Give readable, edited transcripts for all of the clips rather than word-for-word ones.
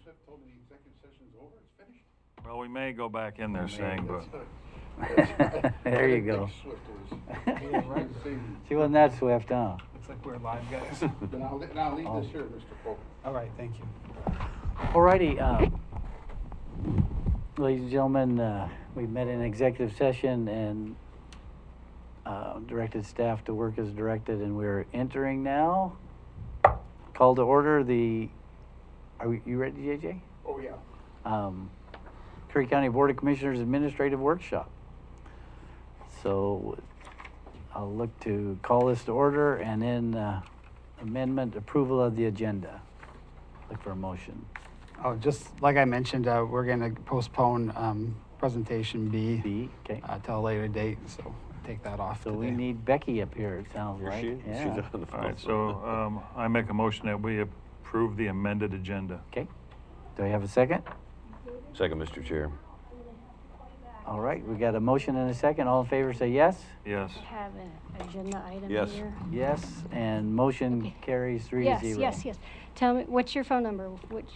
Swift told me the executive session's over, it's finished. Well, we may go back in there saying, but There you go. Swift was. Yeah, right. She wasn't that swift, huh? Looks like we're live, guys. But now leave this here, Mr. Pope. All right, thank you. Alrighty, ladies and gentlemen, we met in executive session and directed staff to work as directed, and we're entering now. Call to order you ready, JJ? Oh, yeah. Curry County Board of Commissioners Administrative Workshop. So I'll look to call this to order, and then amendment approval of the agenda. Look for a motion. Oh, just like I mentioned, we're gonna postpone presentation B B, okay. till a later date, so take that off So today. we need Becky up here, it sounds like. She's Yeah. on the all right, phone. so I make a motion that we approve the amended agenda. Okay. Do I have a second? Second, Mr. Chair. All right, we got a motion and a second. All in favor say yes? Yes. I have an agenda item Yes. here. Yes, and motion Okay. carries 3-0. Yes. Tell me, what's your phone number? Which?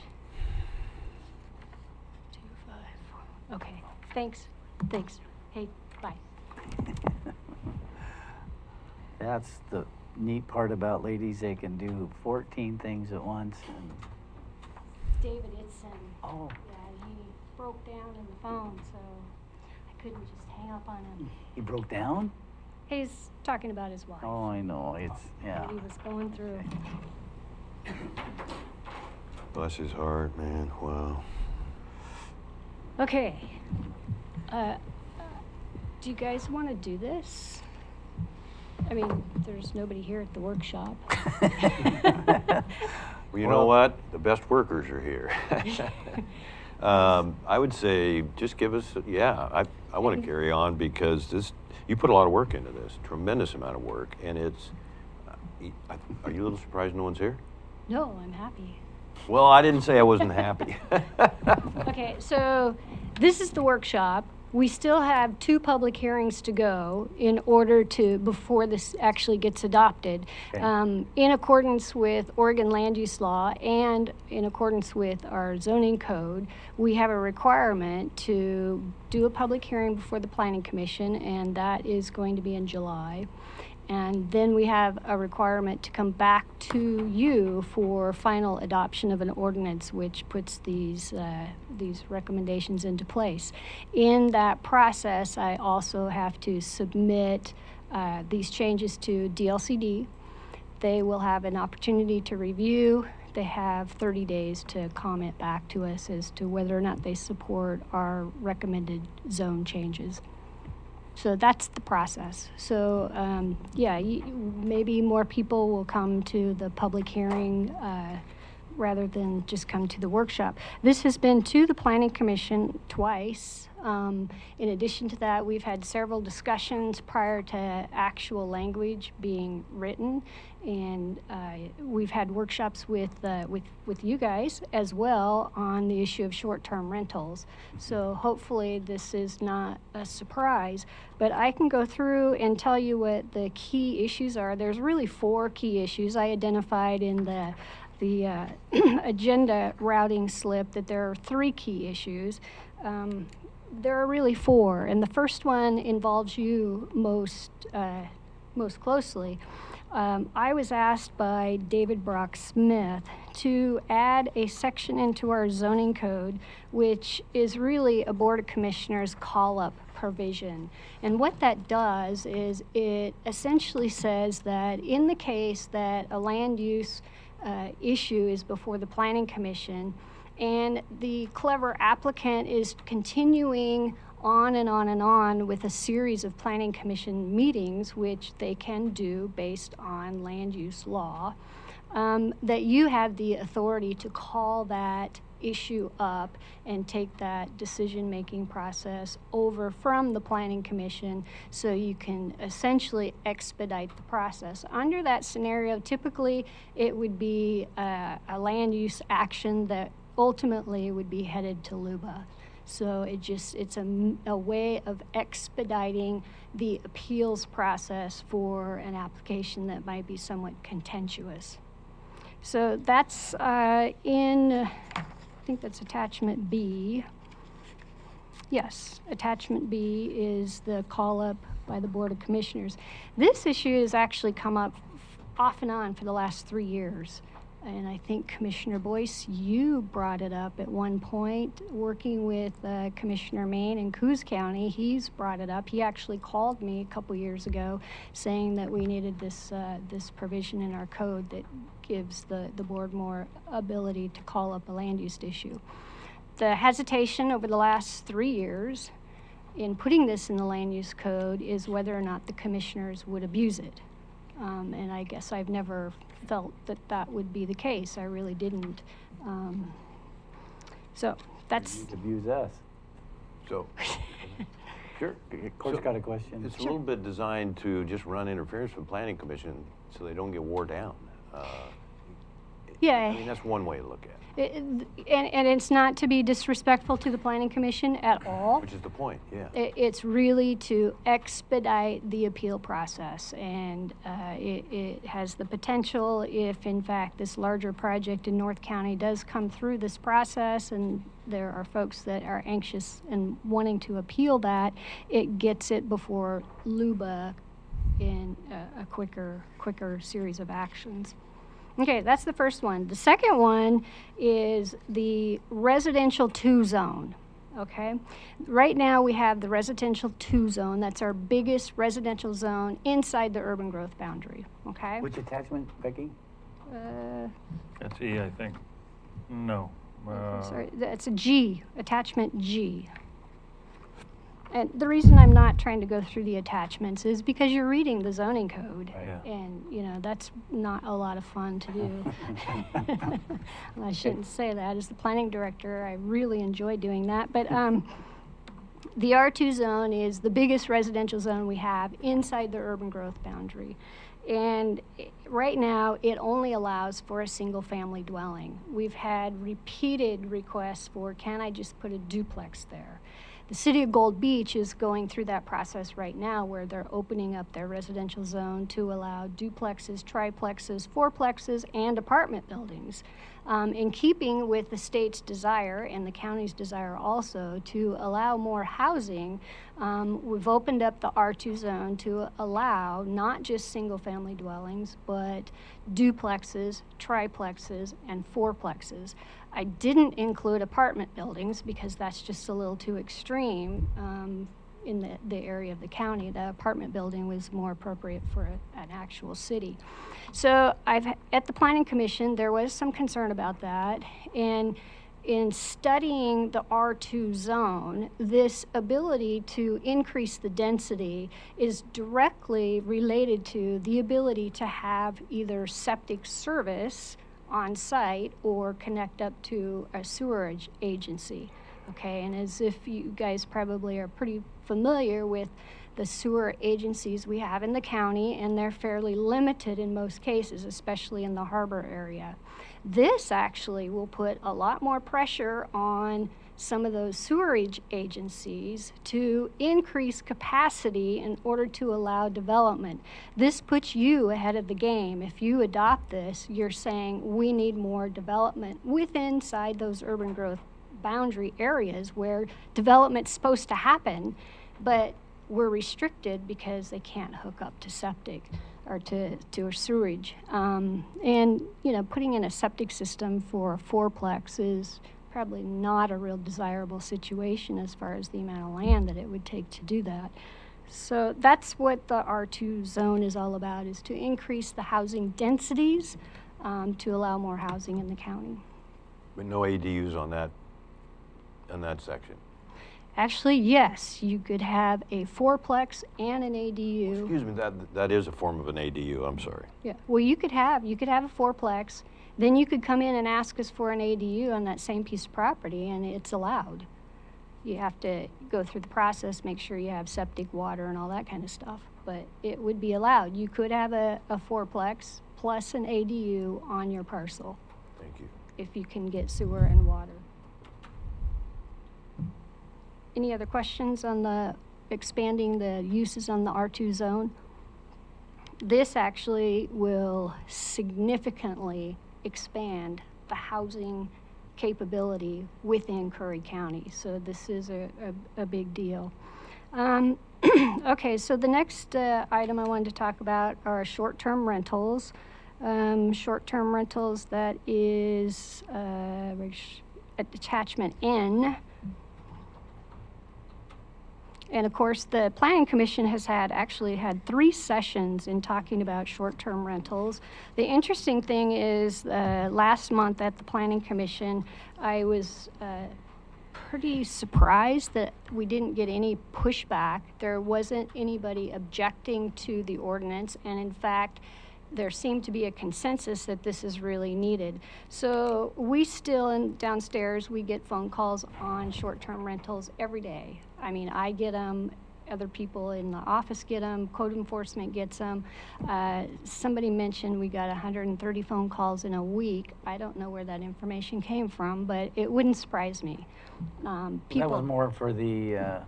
254. Okay, thanks. Hey, bye. That's the neat part about ladies, they can do 14 things at once. And, David Itson. oh, Yeah, he broke down in the phone, so I couldn't just hang up on him. he broke down? He's talking about his wife. Oh, I know, yeah. That he was going through. Bless his heart, man. Wow. Okay. Do you guys want to do this? I mean, there's nobody here at the workshop. Well, you know what? The best workers are here. I would say just give us, I want to carry on because you put a lot of work into this, tremendous amount of work, and it's, are you a little surprised no one's here? No, I'm happy. Well, I didn't say I wasn't happy. Okay, so this is the workshop. We still have 2 public hearings to go in order before this actually gets adopted. Okay. In accordance with Oregon land use law and in accordance with our zoning code, we have a requirement to do a public hearing before the Planning Commission, and that is going to be in July. And then we have a requirement to come back to you for final adoption of an ordinance which puts these recommendations into place. In that process, I also have to submit these changes to DLCD. They will have an opportunity to review. They have 30 days to comment back to us as to whether or not they support our recommended zone changes. So that's the process. So, maybe more people will come to the public hearing rather than just come to the workshop. This has been to the Planning Commission twice. In addition to that, we've had several discussions prior to actual language being written, and we've had workshops with you guys as well on the issue of short-term rentals. So hopefully this is not a surprise, but I can go through and tell you what the key issues are. There's really 4 key issues I identified in the agenda routing slip, that there are 3 key issues. There are really 4, and the first one involves you most closely. I was asked by David Brock Smith to add a section into our zoning code, which is really a Board of Commissioners call-up provision. And what that does is it essentially says that in the case that a land use issue is before the Planning Commission, and the clever applicant is continuing on and on and on with a series of Planning Commission meetings, which they can do based on land use law, that you have the authority to call that issue up and take that decision-making process over from the Planning Commission so you can essentially expedite the process. Under that scenario, typically it would be a land use action that ultimately would be headed to LUBA. So it's a way of expediting the appeals process for an application that might be somewhat contentious. So that's in I think that's attachment B. Yes, attachment B is the call-up by the Board of Commissioners. This issue has actually come up off and on for the last 3 years. And I think Commissioner Boyce, you brought it up at one point, working with Commissioner Maine in Coos County. He's brought it up. He actually called me a couple years ago saying that we needed this provision in our code that gives the board more ability to call up a land use issue. The hesitation over the last 3 years in putting this in the land use code is whether or not the commissioners would abuse it. And I guess I've never felt that that would be the case. I really didn't. So that's. You abuse us. So Sure. Court's got a question. it's a little bit designed to just run interference with planning commission so they don't get wore down. Yeah. I mean, that's one way to look at it. And it's not to be disrespectful to the Planning Commission at all. Which is the point, yeah. It's really to expedite the appeal process, and it has the potential, if in fact this larger project in North County does come through this process, and there are folks that are anxious and wanting to appeal that, it gets it before LUBA in a quicker series of actions. Okay, that's the first one. The second one is the residential 2 zone, okay? Right now we have the residential 2 zone. That's our biggest residential zone inside the urban growth boundary, okay? Which attachment, Becky? That's E, I think. No. I'm sorry, that's a G, attachment G. And the reason I'm not trying to go through the attachments is because you're reading the zoning code. Yeah. And, you know, that's not a lot of fun to do. And I shouldn't say that. As the planning director, I really enjoy doing that. But the R2 zone is the biggest residential zone we have inside the urban growth boundary. And right now, it only allows for a single-family dwelling. We've had repeated requests for, can I just put a duplex there? The city of Gold Beach is going through that process right now where they're opening up their residential zone to allow duplexes, triplexes, fourplexes, and apartment buildings. In keeping with the state's desire and the county's desire also to allow more housing, we've opened up the R2 zone to allow not just single-family dwellings, but duplexes, triplexes, and fourplexes. I didn't include apartment buildings because that's just a little too extreme in the area of the county. The apartment building was more appropriate for an actual city. So at the Planning Commission, there was some concern about that. And in studying the R2 zone, this ability to increase the density is directly related to the ability to have either septic service on site or connect up to a sewerage agency. Okay, and as if you guys probably are pretty familiar with the sewer agencies we have in the county, and they're fairly limited in most cases, especially in the harbor area. This actually will put a lot more pressure on some of those sewerage agencies to increase capacity in order to allow development. This puts you ahead of the game. If you adopt this, you're saying we need more development within inside those urban growth boundary areas where development's supposed to happen, but we're restricted because they can't hook up to septic or to a sewerage. And, you know, putting in a septic system for a fourplex is probably not a real desirable situation as far as the amount of land that it would take to do that. So that's what the R2 zone is all about, is to increase the housing densities to allow more housing in the county. But no ADUs on that section. Actually, yes, you could have a fourplex and an ADU. Excuse me, that is a form of an ADU, I'm sorry. Yeah, well, you could have a fourplex, then you could come in and ask us for an ADU on that same piece of property, and it's allowed. You have to go through the process, make sure you have septic, water, and all that kind of stuff, but it would be allowed. You could have a fourplex plus an ADU on your parcel. Thank you. If you can get sewer and water. Any other questions on the expanding the uses on the R2 zone? This actually will significantly expand the housing capability within Curry County. So this is a big deal. Okay, so the next item I wanted to talk about are short-term rentals. Short-term rentals, that is attachment N. And of course, the Planning Commission has actually had 3 sessions in talking about short-term rentals. The interesting thing is, last month at the Planning Commission, I was pretty surprised that we didn't get any pushback. There wasn't anybody objecting to the ordinance, and in fact, there seemed to be a consensus that this is really needed. So we still, downstairs, we get phone calls on short-term rentals every day. I mean, I get them, other people in the office get them, code enforcement gets them. Somebody mentioned we got 130 phone calls in a week. I don't know where that information came from, but it wouldn't surprise me. That was more for the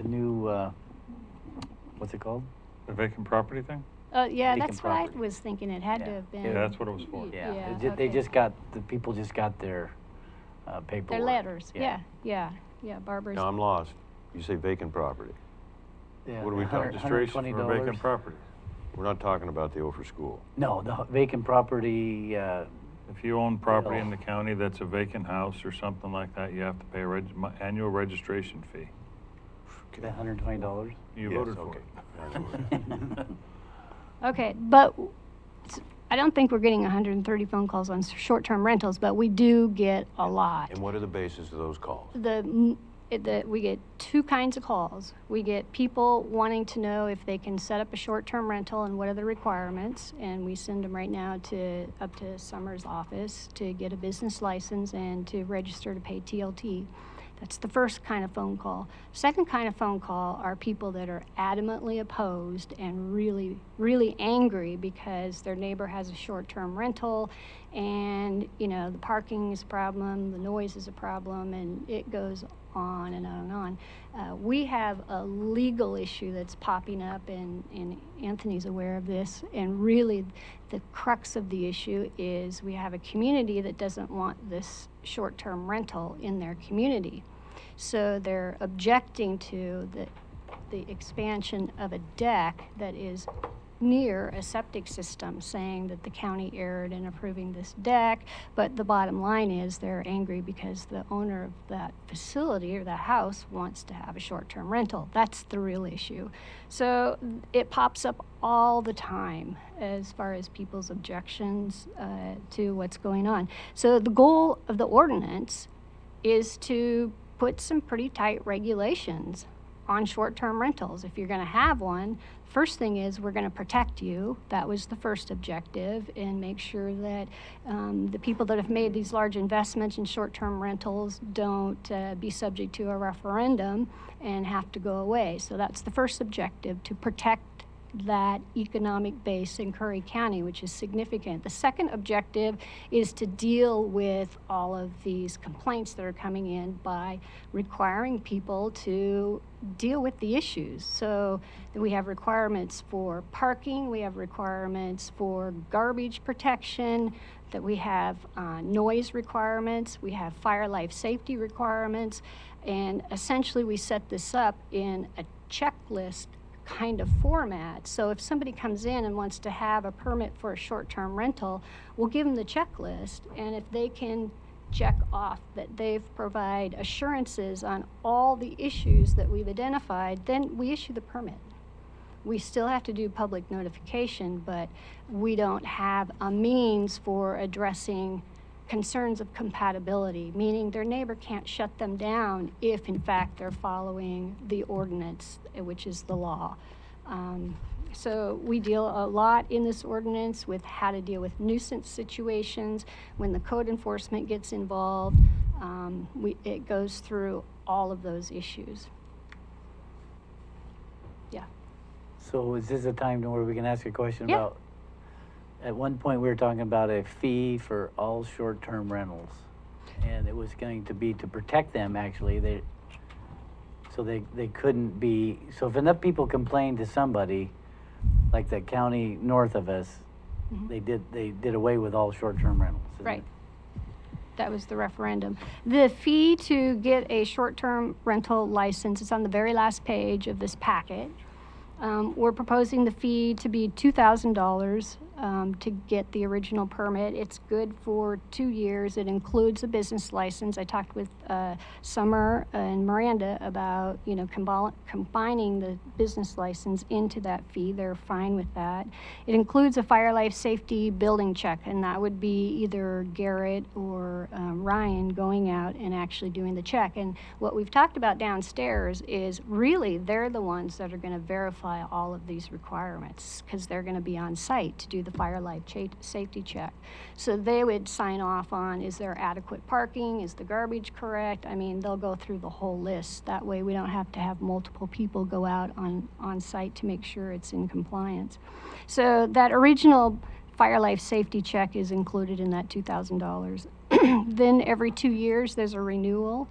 new, what's it called? The vacant property thing? Yeah, Vacant that's what I property. was thinking. It had to Yeah. have been. Yeah, that's what it was for. Yeah, Yeah, they okay. just got, the people just got their paperwork. Their letters, yeah. Barbara's. Now, I'm lost. You say vacant property. Yeah, What are we talking? Registration for $120. vacant property. We're not talking about the Ophir School. No, the vacant property, If you own property in the county that's a vacant house or something like that, you have to pay a annual registration fee. the $120. You Yes, voted for okay. it. Okay, but I don't think we're getting 130 phone calls on short-term rentals, but we do get a lot. And what are the basis of those calls? We get 2 kinds of calls. We get people wanting to know if they can set up a short-term rental and what are the requirements, and we send them right now up to Summer's office to get a business license and to register to pay TLT. That's the first kind of phone call. Second kind of phone call are people that are adamantly opposed and really, really angry because their neighbor has a short-term rental, and the parking is a problem, the noise is a problem, and it goes on and on and on. We have a legal issue that's popping up, and Anthony's aware of this, and really the crux of the issue is we have a community that doesn't want this short-term rental in their community. So they're objecting to the expansion of a deck that is near a septic system, saying that the county erred in approving this deck. But the bottom line is they're angry because the owner of that facility or that house wants to have a short-term rental. That's the real issue. So it pops up all the time as far as people's objections to what's going on. So the goal of the ordinance is to put some pretty tight regulations on short-term rentals. If you're going to have one, first thing is we're going to protect you. That was the first objective, and make sure that the people that have made these large investments in short-term rentals don't be subject to a referendum and have to go away. So that's the first objective, to protect that economic base in Curry County, which is significant. The second objective is to deal with all of these complaints that are coming in by requiring people to deal with the issues. So we have requirements for parking, we have requirements for garbage protection, that we have noise requirements, we have fire life safety requirements, and essentially we set this up in a checklist kind of format. So if somebody comes in and wants to have a permit for a short-term rental, we'll give them the checklist, and if they can check off that they've provided assurances on all the issues that we've identified, then we issue the permit. We still have to do public notification, but we don't have a means for addressing concerns of compatibility, meaning their neighbor can't shut them down if in fact they're following the ordinance, which is the law. So we deal a lot in this ordinance with how to deal with nuisance situations. When the code enforcement gets involved, it goes through all of those issues. Yeah. So is this a time where we can ask a question Yeah. about, at one point we were talking about a fee for all short-term rentals. And it was going to be to protect them, actually. They couldn't be, so if enough people complained to somebody, like the county north of us, Mhm. they did away with all short-term rentals. isn't Right. it? That was the referendum. The fee to get a short-term rental license is on the very last page of this packet. We're proposing the fee to be $2,000 to get the original permit. It's good for 2 years. It includes a business license. I talked with Summer and Miranda about, combining the business license into that fee. They're fine with that. It includes a fire life safety building check, and that would be either Garrett or Ryan going out and actually doing the check. And what we've talked about downstairs is really they're the ones that are going to verify all of these requirements because they're going to be on site to do the fire life safety check. So they would sign off on, is there adequate parking? Is the garbage correct? I mean, they'll go through the whole list. That way we don't have to have multiple people go out on site to make sure it's in compliance. So that original fire life safety check is included in that $2,000. Then every 2 years there's a renewal,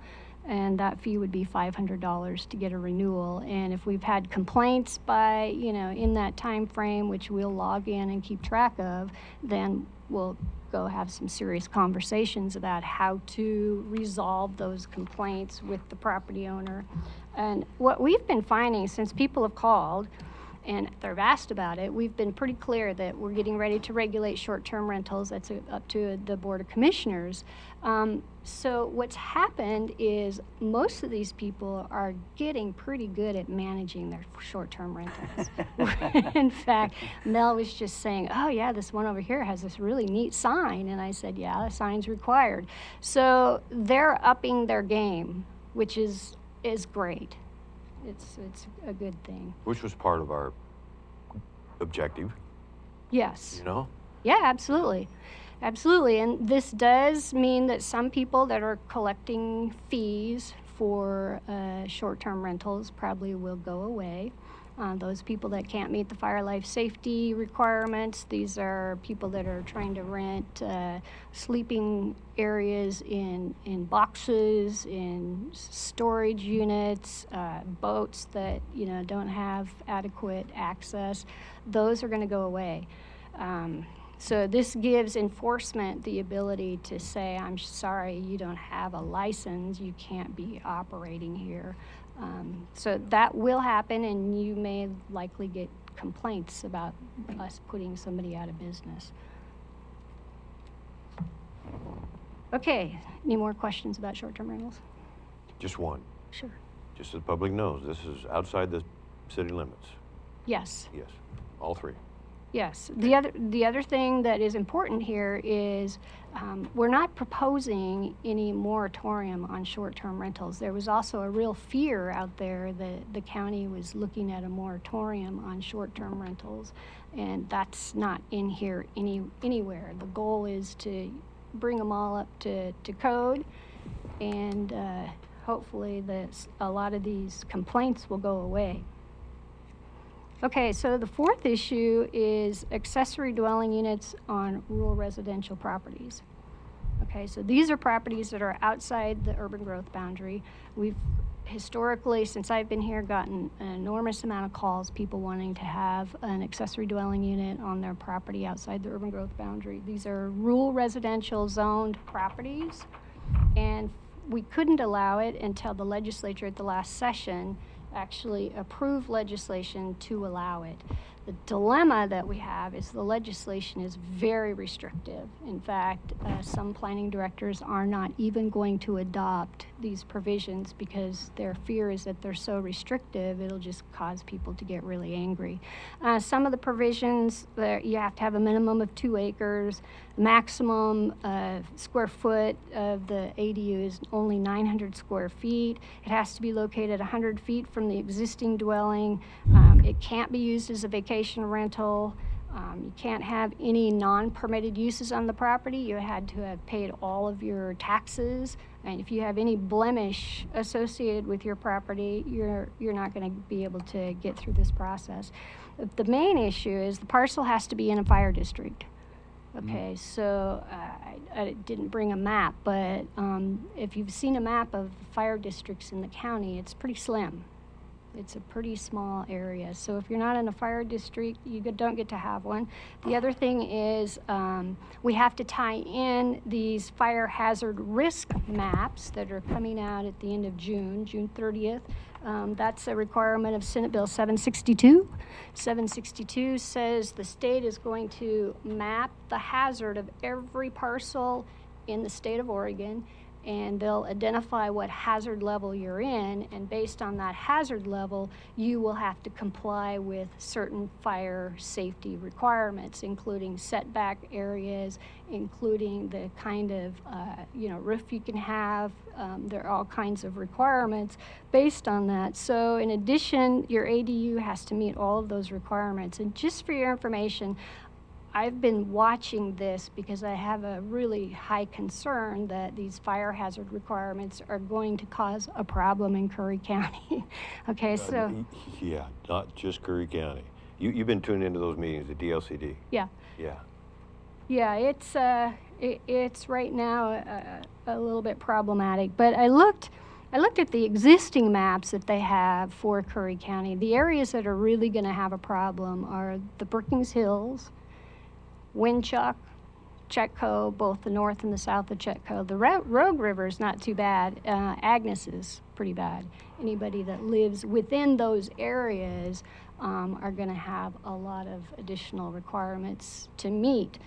and that fee would be $500 to get a renewal. And if we've had complaints by, in that time frame, which we'll log in and keep track of, then we'll go have some serious conversations about how to resolve those complaints with the property owner. And what we've been finding since people have called and they've asked about it, we've been pretty clear that we're getting ready to regulate short-term rentals. That's up to the Board of Commissioners. So what's happened is most of these people are getting pretty good at managing their short-term rentals. In fact, Mel was just saying, oh yeah, this one over here has this really neat sign. And I said, yeah, the sign's required. So they're upping their game, which is great. It's a good thing. Which was part of our objective, Yes. Yeah, Absolutely. Absolutely. And this does mean that some people that are collecting fees for short-term rentals probably will go away. Those people that can't meet the fire life safety requirements, these are people that are trying to rent sleeping areas in boxes, in storage units, boats that don't have adequate access. Those are going to go away. So this gives enforcement the ability to say, I'm sorry, you don't have a license, you can't be operating here. So that will happen, and you may likely get complaints about us putting somebody out of business. Okay, any more questions about short-term rentals? just one. Sure. Just so the public knows, this is outside the city limits. Yes. Yes, all three. Yes. The other thing that is important here is we're not proposing any moratorium on short-term rentals. There was also a real fear out there that the county was looking at a moratorium on short-term rentals, and that's not in here anywhere. The goal is to bring them all up to code, and hopefully a lot of these complaints will go away. Okay, so the fourth issue is accessory dwelling units on rural residential properties. Okay, so these are properties that are outside the urban growth boundary. We've historically, since I've been here, gotten an enormous amount of calls, people wanting to have an accessory dwelling unit on their property outside the urban growth boundary. These are rural residential zoned properties, and we couldn't allow it until the legislature at the last session actually approved legislation to allow it. The dilemma that we have is the legislation is very restrictive. In fact, some planning directors are not even going to adopt these provisions because their fear is that they're so restrictive, it'll just cause people to get really angry. Some of the provisions, you have to have a minimum of 2 acres, maximum square foot of the ADU is only 900 square feet. It has to be located 100 feet from the existing dwelling. It can't be used as a vacation rental. You can't have any non-permitted uses on the property. You had to have paid all of your taxes. And if you have any blemish associated with your property, you're not going to be able to get through this process. The main issue is the parcel has to be in a fire district. Okay, so I didn't bring a map, but if you've seen a map of fire districts in the county, it's pretty slim. It's a pretty small area. So if you're not in a fire district, don't get to have one. The other thing is we have to tie in these fire hazard risk maps that are coming out at the end of June 30th. That's a requirement of Senate Bill 762. 762 says the state is going to map the hazard of every parcel in the state of Oregon, and they'll identify what hazard level you're in, and based on that hazard level, you will have to comply with certain fire safety requirements, including setback areas, including the kind of roof you can have. There are all kinds of requirements based on that. So in addition, your ADU has to meet all of those requirements. And just for your information, I've been watching this because I have a really high concern that these fire hazard requirements are going to cause a problem in Curry County. Okay, so. Yeah, not just Curry County. You've been tuning into those meetings, the DLCD. Yeah. Yeah. Yeah, it's right now a little bit problematic. But I looked at the existing maps that they have for Curry County. The areas that are really going to have a problem are the Brookings Hills, Winchuck, Chetco, both the north and the south of Chetco. The Rogue River is not too bad. Agnes is pretty bad. Anybody that lives within those areas are going to have a lot of additional requirements to meet.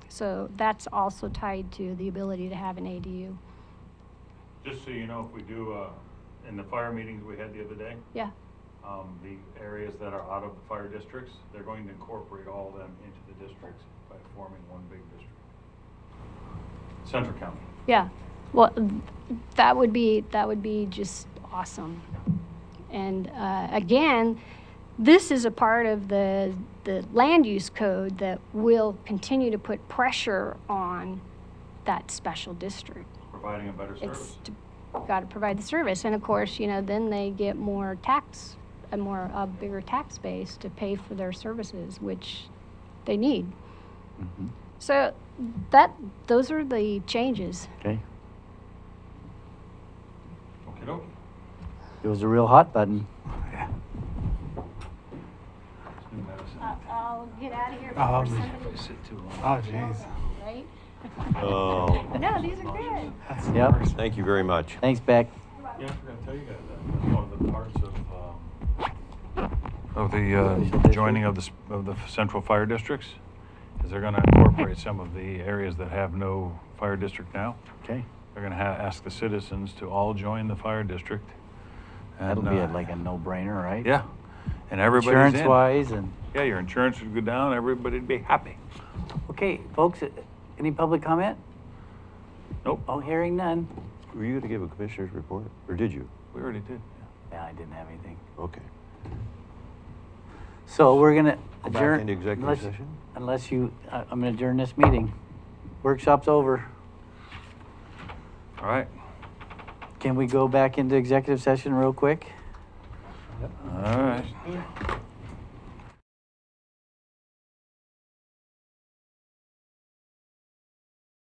So that's also tied to the ability to have an ADU. Just so you know, if we do, in the fire meetings we had the other day, Yeah. the areas that are out of the fire districts, they're going to incorporate all of them into the districts by forming one big district. Central County. Yeah. Well, that would be just awesome. And again, this is a part of the land use code that will continue to put pressure on that special district. Providing a better service. Got to provide the service, and of course, then they get more tax, a bigger tax base to pay for their services, which they need. Mhm. So those are the changes. Okay. Okey-dokey. It was a real hot button. It's new medicine. I'll get out of here Oh, before man. somebody, Sit too long. Oh, jeez. right? Oh, No, these are good. That's the Yep. worst. thank you very much. Thanks, Beck. Yeah, I forgot to tell you guys that. That's one of the parts of the joining of the central fire districts, is they're gonna incorporate some of the areas that have no fire district now. Okay. They're gonna ask the citizens to all join the fire district. That'll And, be like a no-brainer, right? Yeah, and everybody's in. Insurance-wise and, Yeah, your insurance would go down, everybody'd be happy. okay, folks, any public comment? Nope, Oh, hearing none. Were you going to give a commissioner's report, or did you? we already did. Yeah, I didn't have anything. Okay. So we're gonna Go back adjourn. into executive unless- session? Unless I'm gonna adjourn this meeting. Workshop's over. All right, Can we go back into executive session real quick? all right.